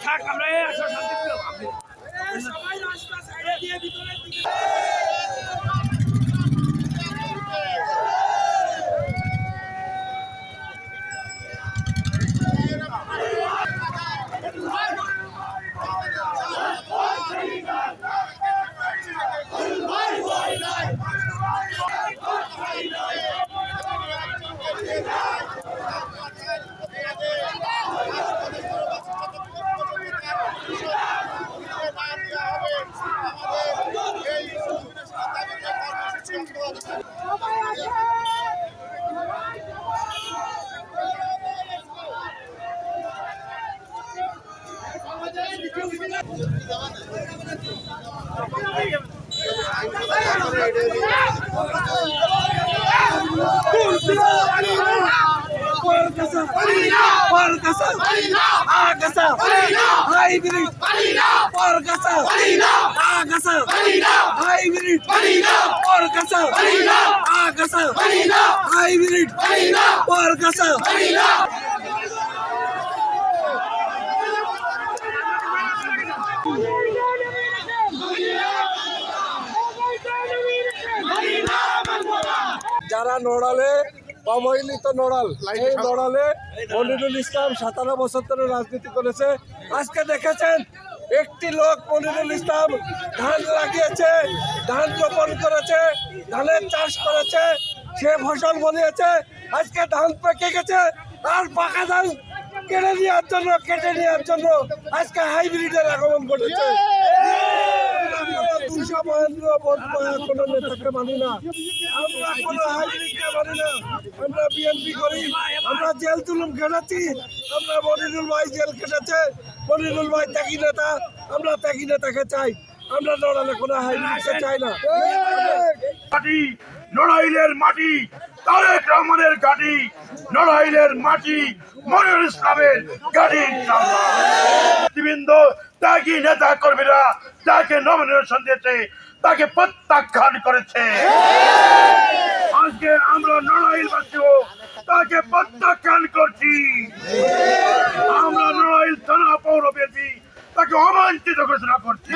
থাক আমরা সবাই রাস্তা সাইডে দিয়ে ভিতরে যারা নড়ালে অবহেলিত নড়াল, এই নড়ালে মনিরুল ইসলাম 17 বছর ধরে রাজনীতি করেছে। আজকে দেখেছেন একটি লোক মনিরুল ইসলাম ধান লাগিয়েছে, ধান রোপণ করেছে, ধানের চাষ করেছে, সে ফসল বনিয়েছে। আজকে ধান পেকে গেছে, আর পাকা ধান কেটে নেওয়ার জন্য আজকে হাইব্রিডের আগমন ঘটেছে। 252 কোনো নেতাকে মানি না, আমরা কোনো হাইব্রিডকে মানি না। আমরা বিএনপি করি, আমরা জেল জুলুম খেটেছি, আমরা মনিরুল ভাই জেল খেটেছে, মনিরুল ভাই ত্যাগী নেতা, আমরা ত্যাগী নেতাকে চাই। আমরা নড়ালে কোনো হাইব্রিডকে চাই না। নড়াইলের মাটি তারেক রহমানের ঘাঁটি, নড়াইলের মাটি মনিরুল ইসলামের ঘাঁটি। নেতৃবৃন্দ ত্যাগী নেতা কর্মীরা যাকে নমিনেশন দিয়েছে তাকে প্রত্যাখ্যান করেছে। আজকে আমরা নড়াইলবাসীও তাকে প্রত্যাখ্যান করছি। আমরা নড়াইল থানা পৌর বিএনপি তাকে অবাঞ্ছিত ঘোষণা করছি।